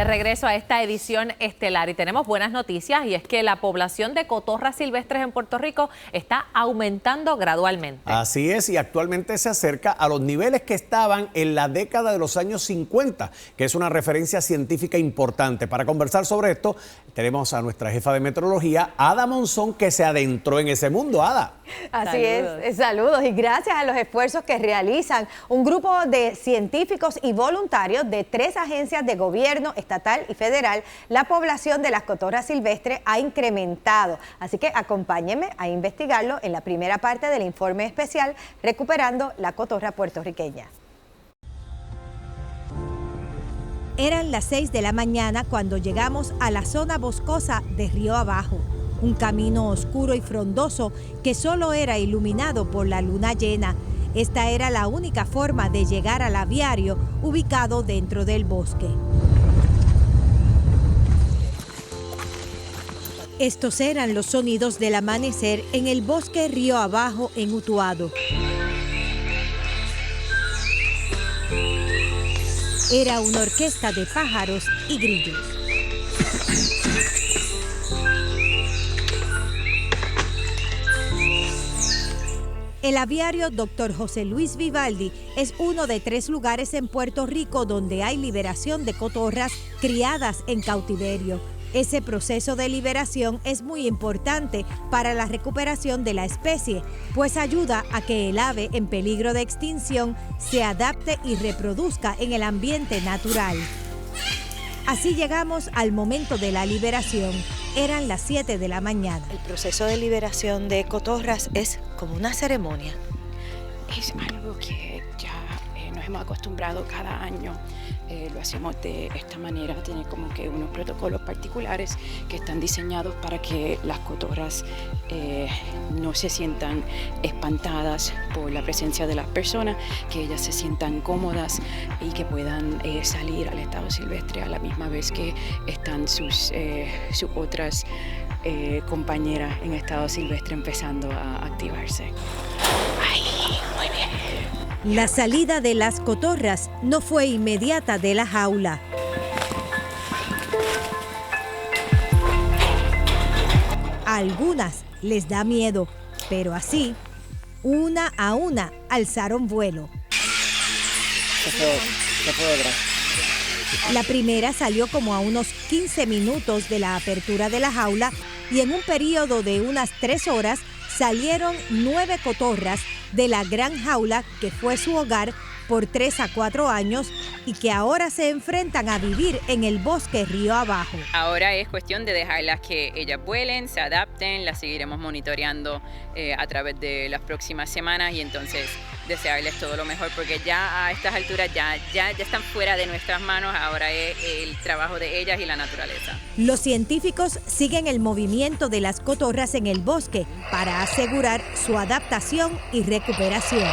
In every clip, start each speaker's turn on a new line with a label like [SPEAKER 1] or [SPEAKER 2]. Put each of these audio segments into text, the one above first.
[SPEAKER 1] regreso a esta edición estelar y tenemos buenas noticias, y es que la población de cotorras silvestres en Puerto Rico está aumentando gradualmente.
[SPEAKER 2] Así es, y actualmente se acerca a los niveles que estaban en la década de los años 50, que es una referencia científica importante. Para conversar sobre esto, tenemos a nuestra jefa de meteorología, Ada Monzón, que se adentró en ese mundo. Ada.
[SPEAKER 3] Así es, saludos, y gracias a los esfuerzos que realizan un grupo de científicos y voluntarios de 3 agencias de gobierno estatal y federal, la población de las cotorras silvestres ha incrementado. Así que acompáñenme a investigarlo en la primera parte del informe especial Recuperando la cotorra puertorriqueña.
[SPEAKER 4] Eran las 6 de la mañana cuando llegamos a la zona boscosa de Río Abajo, un camino oscuro y frondoso que solo era iluminado por la luna llena. Esta era la única forma de llegar al aviario ubicado dentro del bosque. Estos eran los sonidos del amanecer en el bosque Río Abajo en Utuado. Era una orquesta de pájaros y grillos. El aviario Dr. José Luis Vivaldi es uno de 3 lugares en Puerto Rico donde hay liberación de cotorras criadas en cautiverio. Ese proceso de liberación es muy importante para la recuperación de la especie, pues ayuda a que el ave en peligro de extinción se adapte y reproduzca en el ambiente natural. Así llegamos al momento de la liberación. Eran las 7 de la mañana.
[SPEAKER 3] El proceso de liberación de cotorras es como una ceremonia.
[SPEAKER 5] Es algo que ya nos hemos acostumbrado cada año. Lo hacemos de esta manera, tiene como que unos protocolos particulares que están diseñados para que las cotorras no se sientan espantadas por la presencia de las personas, que ellas se sientan cómodas y que puedan salir al estado silvestre a la misma vez que están sus otras compañeras en estado silvestre empezando a activarse. ¡Ay, muy bien!
[SPEAKER 4] La salida de las cotorras no fue inmediata de la jaula. A algunas les da miedo, pero así, una a una, alzaron vuelo. La primera salió como a unos 15 minutos de la apertura de la jaula y en un periodo de unas 3 horas salieron 9 cotorras de la gran jaula que fue su hogar por 3 a 4 años y que ahora se enfrentan a vivir en el bosque Río Abajo.
[SPEAKER 5] Ahora es cuestión de dejarlas que ellas vuelen, se adapten, las seguiremos monitoreando a través de las próximas semanas y entonces desearles todo lo mejor porque ya a estas alturas ya están fuera de nuestras manos, ahora es el trabajo de ellas y la naturaleza.
[SPEAKER 4] Los científicos siguen el movimiento de las cotorras en el bosque para asegurar su adaptación y recuperación.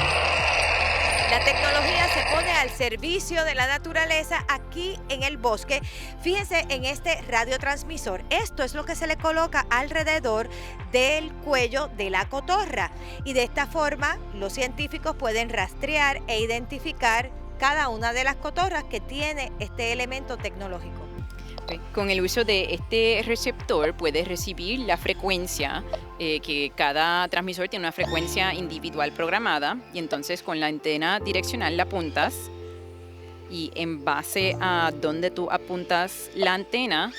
[SPEAKER 3] La tecnología se pone al servicio de la naturaleza aquí en el bosque. Fíjense en este radiotransmisor. Esto es lo que se le coloca alrededor del cuello de la cotorra. Y de esta forma, los científicos pueden rastrear e identificar cada una de las cotorras que tiene este elemento tecnológico.
[SPEAKER 5] Con el uso de este receptor puedes recibir la frecuencia, que cada transmisor tiene una frecuencia individual programada y entonces con la antena direccional la apuntas y en base a donde tú apuntas la antena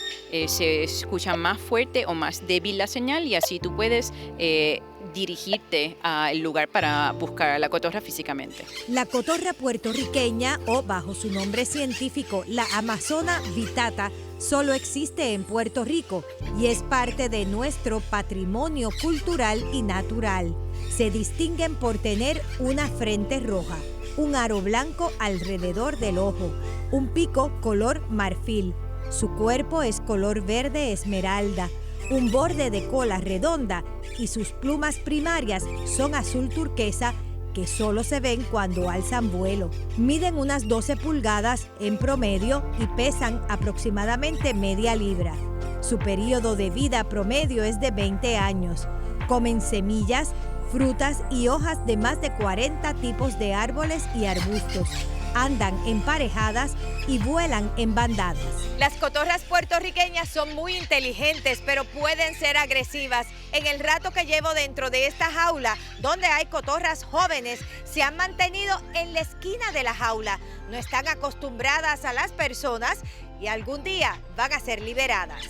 [SPEAKER 5] se escucha más fuerte o más débil la señal y así tú puedes dirigirte al lugar para buscar a la cotorra físicamente.
[SPEAKER 4] La cotorra puertorriqueña, o bajo su nombre científico, la Amazona vittata, solo existe en Puerto Rico y es parte de nuestro patrimonio cultural y natural. Se distinguen por tener una frente roja, un aro blanco alrededor del ojo, un pico color marfil. Su cuerpo es color verde esmeralda, un borde de cola redonda y sus plumas primarias son azul turquesa que solo se ven cuando alzan vuelo. Miden unas 12 pulgadas en promedio y pesan aproximadamente media libra. Su periodo de vida promedio es de 20 años. Comen semillas, frutas y hojas de más de 40 tipos de árboles y arbustos. andan emparejadas y vuelan en bandadas.
[SPEAKER 3] Las cotorras puertorriqueñas son muy inteligentes, pero pueden ser agresivas. En el rato que llevo dentro de esta jaula, donde hay cotorras jóvenes, se han mantenido en la esquina de la jaula. No están acostumbradas a las personas y algún día van a ser liberadas.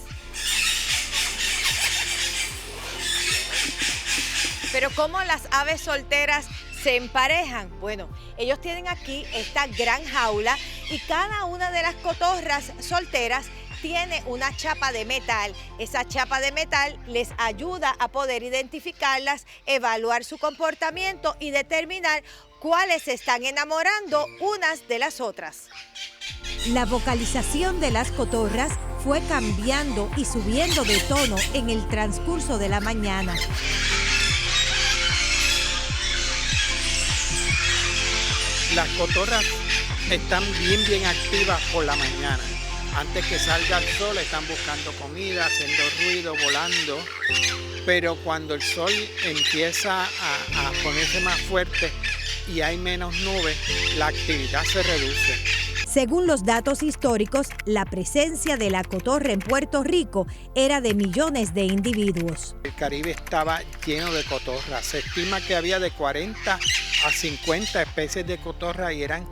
[SPEAKER 3] Pero ¿cómo las aves solteras se emparejan? Bueno, ellos tienen aquí esta gran jaula y cada una de las cotorras solteras tiene una chapa de metal. Esa chapa de metal les ayuda a poder identificarlas, evaluar su comportamiento y determinar cuáles se están enamorando unas de las otras.
[SPEAKER 4] La vocalización de las cotorras fue cambiando y subiendo de tono en el transcurso de la mañana.
[SPEAKER 6] Las cotorras están bien activas por la mañana. Antes que salga el sol están buscando comida, haciendo ruido, volando. Pero cuando el sol empieza a ponerse más fuerte y hay menos nubes, la actividad se reduce.
[SPEAKER 4] Según los datos históricos, la presencia de la cotorra en Puerto Rico era de millones de individuos.
[SPEAKER 6] El Caribe estaba lleno de cotorras. Se estima que había de 40 a 50 especies de cotorras y eran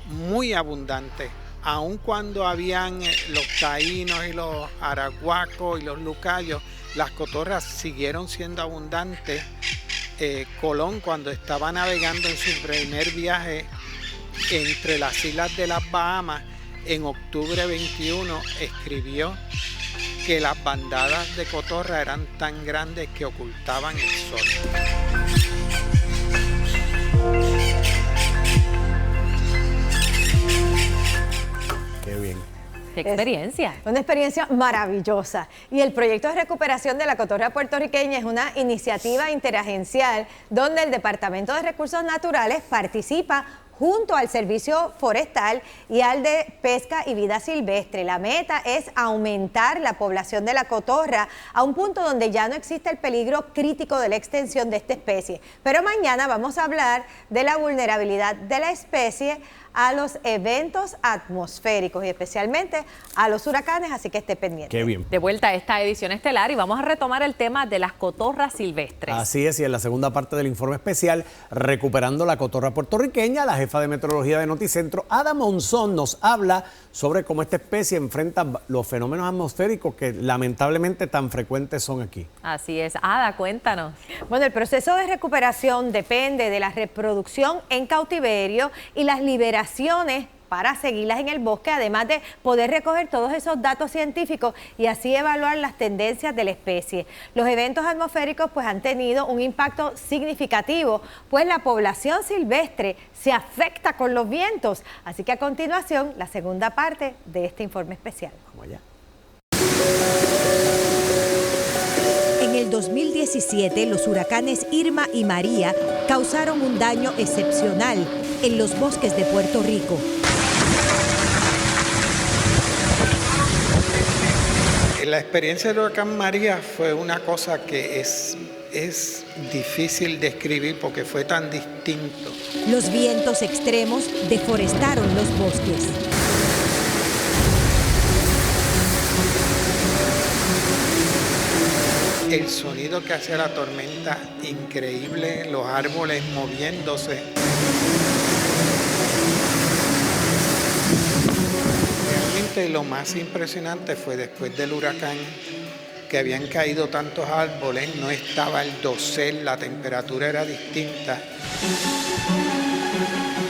[SPEAKER 6] muy abundantes. Aun cuando habían los taínos y los arahuacos y los lucayos, las cotorras siguieron siendo abundantes. Colón, cuando estaba navegando en su primer viaje entre las islas de las Bahamas, en octubre 21, escribió que las bandadas de cotorra eran tan grandes que ocultaban el sol.
[SPEAKER 2] Qué bien.
[SPEAKER 1] ¡Qué experiencia!
[SPEAKER 7] Una experiencia maravillosa. Y el proyecto de recuperación de la cotorra puertorriqueña es una iniciativa interagencial donde el Departamento de Recursos Naturales participa junto al Servicio Forestal y al de Pesca y Vida Silvestre. La meta es aumentar la población de la cotorra a un punto donde ya no existe el peligro crítico de la extinción de esta especie. Pero mañana vamos a hablar de la vulnerabilidad de la especie a los eventos atmosféricos y especialmente a los huracanes, así que esté pendiente.
[SPEAKER 2] Qué bien.
[SPEAKER 1] De vuelta a esta edición estelar y vamos a retomar el tema de las cotorras silvestres.
[SPEAKER 2] Así es, y en la segunda parte del informe especial, recuperando la cotorra puertorriqueña, la jefa de meteorología de Noticentro, Ada Monzón, nos habla sobre cómo esta especie enfrenta los fenómenos atmosféricos que lamentablemente tan frecuentes son aquí.
[SPEAKER 1] Así es. Ada, cuéntanos.
[SPEAKER 7] Bueno, el proceso de recuperación depende de la reproducción en cautiverio y las liberaciones para seguirlas en el bosque, además de poder recoger todos esos datos científicos y así evaluar las tendencias de la especie. Los eventos atmosféricos pues han tenido un impacto significativo, pues la población silvestre se afecta con los vientos. Así que a continuación, la segunda parte de este informe especial.
[SPEAKER 2] Vamos allá.
[SPEAKER 4] En el 2017, los huracanes Irma y María causaron un daño excepcional en los bosques de Puerto Rico.
[SPEAKER 6] La experiencia del huracán María fue una cosa que es difícil de describir porque fue tan distinto.
[SPEAKER 4] Los vientos extremos deforestaron los bosques.
[SPEAKER 6] El sonido que hacía la tormenta, increíble, los árboles moviéndose. Realmente lo más impresionante fue después del huracán, que habían caído tantos árboles, no estaba el dosel, la temperatura era distinta.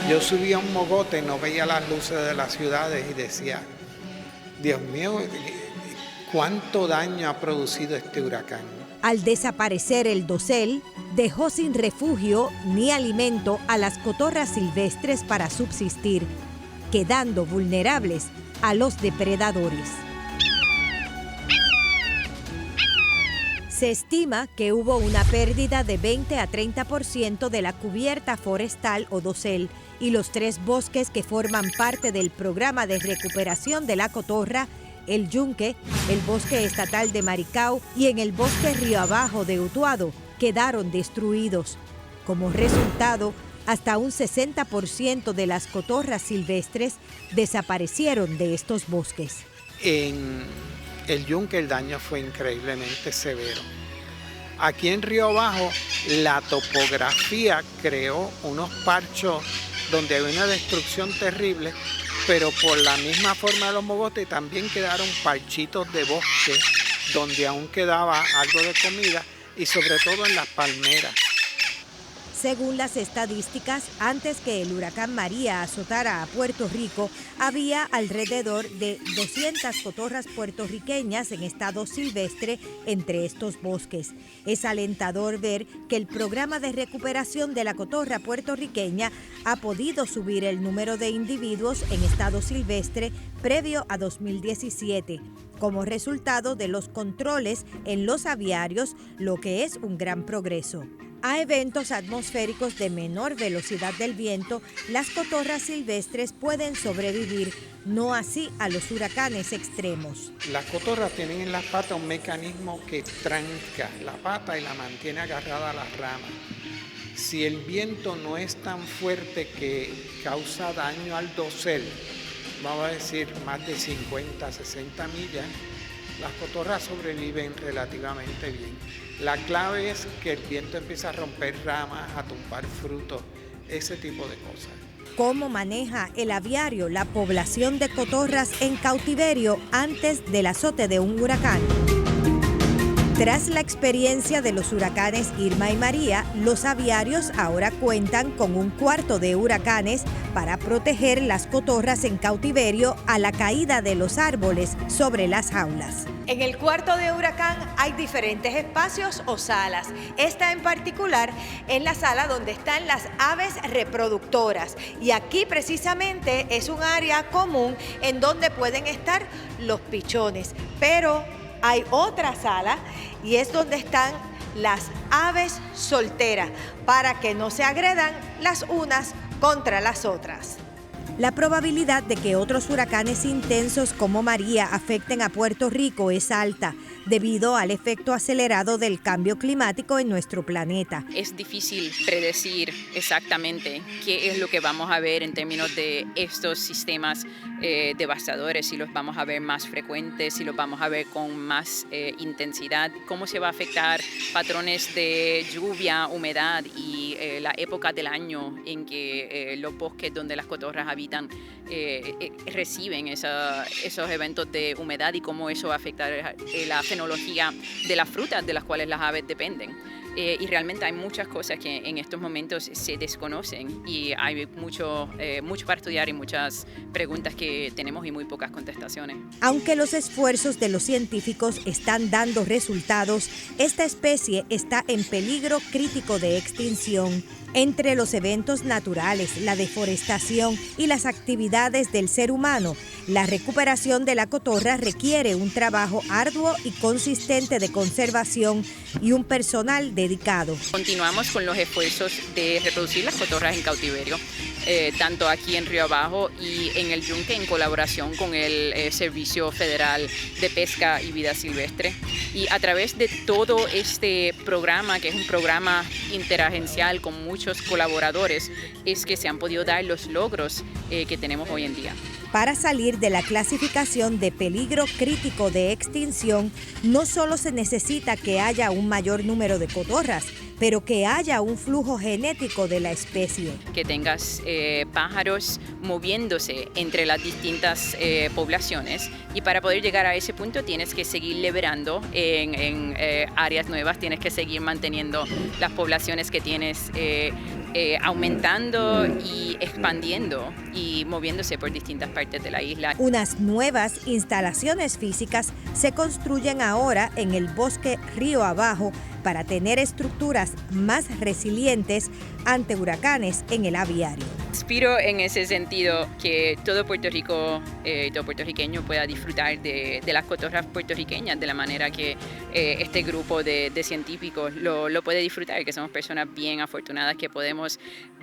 [SPEAKER 6] Yo subía a un mogote, no veía las luces de las ciudades y decía, Dios mío, ¿cuánto daño ha producido este huracán?
[SPEAKER 4] Al desaparecer el dosel, dejó sin refugio ni alimento a las cotorras silvestres para subsistir, quedando vulnerables a los depredadores. Se estima que hubo una pérdida de 20 a 30% de la cubierta forestal o dosel y los 3 bosques que forman parte del programa de recuperación de la cotorra, el Yunque, el Bosque Estatal de Maricao y en el Bosque Río Abajo de Utuado, quedaron destruidos. Como resultado, Hasta un 60% de las cotorras silvestres desaparecieron de estos bosques.
[SPEAKER 6] En el Yunque el daño fue increíblemente severo. Aquí en Río Abajo la topografía creó unos parchos donde había una destrucción terrible, pero por la misma forma de los mogotes también quedaron parchitos de bosque donde aún quedaba algo de comida y sobre todo en las palmeras.
[SPEAKER 4] Según las estadísticas, antes que el huracán María azotara a Puerto Rico, había alrededor de 200 cotorras puertorriqueñas en estado silvestre entre estos bosques. Es alentador ver que el programa de recuperación de la cotorra puertorriqueña ha podido subir el número de individuos en estado silvestre previo a 2017, como resultado de los controles en los aviarios, lo que es un gran progreso. A eventos atmosféricos de menor velocidad del viento, las cotorras silvestres pueden sobrevivir, no así a los huracanes extremos.
[SPEAKER 6] Las cotorras tienen en las patas un mecanismo que tranca la pata y la mantiene agarrada a las ramas. Si el viento no es tan fuerte que causa daño al dosel, vamos a decir más de 50, 60 millas, las cotorras sobreviven relativamente bien. La clave es que el viento empiece a romper ramas, a tumbar frutos, ese tipo de cosas.
[SPEAKER 4] ¿Cómo maneja el aviario la población de cotorras en cautiverio antes del azote de un huracán? Tras la experiencia de los huracanes Irma y María, los aviarios ahora cuentan con un cuarto de huracanes para proteger las cotorras en cautiverio a la caída de los árboles sobre las jaulas.
[SPEAKER 3] En el cuarto de huracán hay diferentes espacios o salas. Esta en particular es la sala donde están las aves reproductoras. Y aquí precisamente es un área común en donde pueden estar los pichones. Pero hay otra sala y es donde están las aves solteras para que no se agredan las unas contra las otras.
[SPEAKER 4] La probabilidad de que otros huracanes intensos como María afecten a Puerto Rico es alta, debido al efecto acelerado del cambio climático en nuestro planeta.
[SPEAKER 5] Es difícil predecir exactamente qué es lo que vamos a ver en términos de estos sistemas devastadores, si los vamos a ver más frecuentes, si los vamos a ver con más intensidad, cómo se va a afectar patrones de lluvia, humedad y la época del año en que los bosques donde las cotorras habitan reciben esos eventos de humedad y cómo eso va a afectar la fenología de las frutas de las cuales las aves dependen. Y realmente hay muchas cosas que en estos momentos se desconocen y hay mucho para estudiar y muchas preguntas que tenemos y muy pocas contestaciones.
[SPEAKER 4] Aunque los esfuerzos de los científicos están dando resultados, esta especie está en peligro crítico de extinción. Entre los eventos naturales, la deforestación y las actividades del ser humano, la recuperación de la cotorra requiere un trabajo arduo y consistente de conservación y un personal dedicado.
[SPEAKER 5] Continuamos con los esfuerzos de reproducir las cotorras en cautiverio, tanto aquí en Río Abajo y en el Yunque, en colaboración con el Servicio Federal de Pesca y Vida Silvestre. Y a través de todo este programa, que es un programa interagencial con muchos colaboradores, es que se han podido dar los logros que tenemos hoy en día.
[SPEAKER 4] Para salir de la clasificación de peligro crítico de extinción, no solo se necesita que haya un mayor número de cotorras, pero que haya un flujo genético de la especie.
[SPEAKER 5] Que tengas pájaros moviéndose entre las distintas poblaciones, y para poder llegar a ese punto tienes que seguir leverando en áreas nuevas, tienes que seguir manteniendo las poblaciones que tienes aumentando y expandiendo y moviéndose por distintas partes de la isla.
[SPEAKER 4] Unas nuevas instalaciones físicas se construyen ahora en el bosque Río Abajo para tener estructuras más resilientes ante huracanes en el aviario.
[SPEAKER 5] Aspiro en ese sentido que todo Puerto Rico, todo puertorriqueño pueda disfrutar de las cotorras puertorriqueñas de la manera que este grupo de científicos lo puede disfrutar, que somos personas bien afortunadas que podemos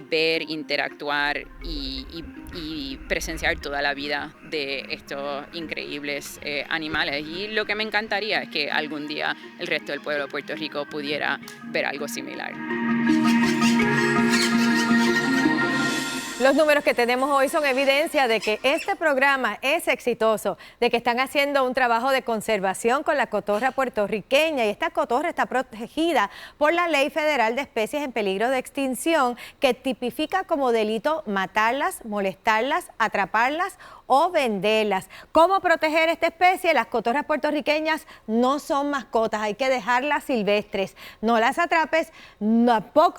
[SPEAKER 5] ver, interactuar y presenciar toda la vida de estos increíbles animales. Y lo que me encantaría es que algún día el resto del pueblo de Puerto Rico pudiera ver algo similar.
[SPEAKER 7] Los números que tenemos hoy son evidencia de que este programa es exitoso, de que están haciendo un trabajo de conservación con la cotorra puertorriqueña, y esta cotorra está protegida por la Ley Federal de Especies en Peligro de Extinción, que tipifica como delito matarlas, molestarlas, atraparlas o venderlas. ¿Cómo proteger esta especie? Las cotorras puertorriqueñas no son mascotas, hay que dejarlas silvestres. No las atrapes,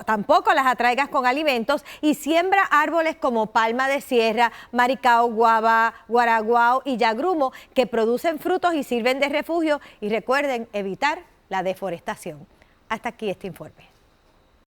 [SPEAKER 7] tampoco las atraigas con alimentos, y siembra árboles como palma de sierra, maricao, guava, guaraguao y yagrumo, que producen frutos y sirven de refugio. Y recuerden evitar la deforestación. Hasta aquí este informe.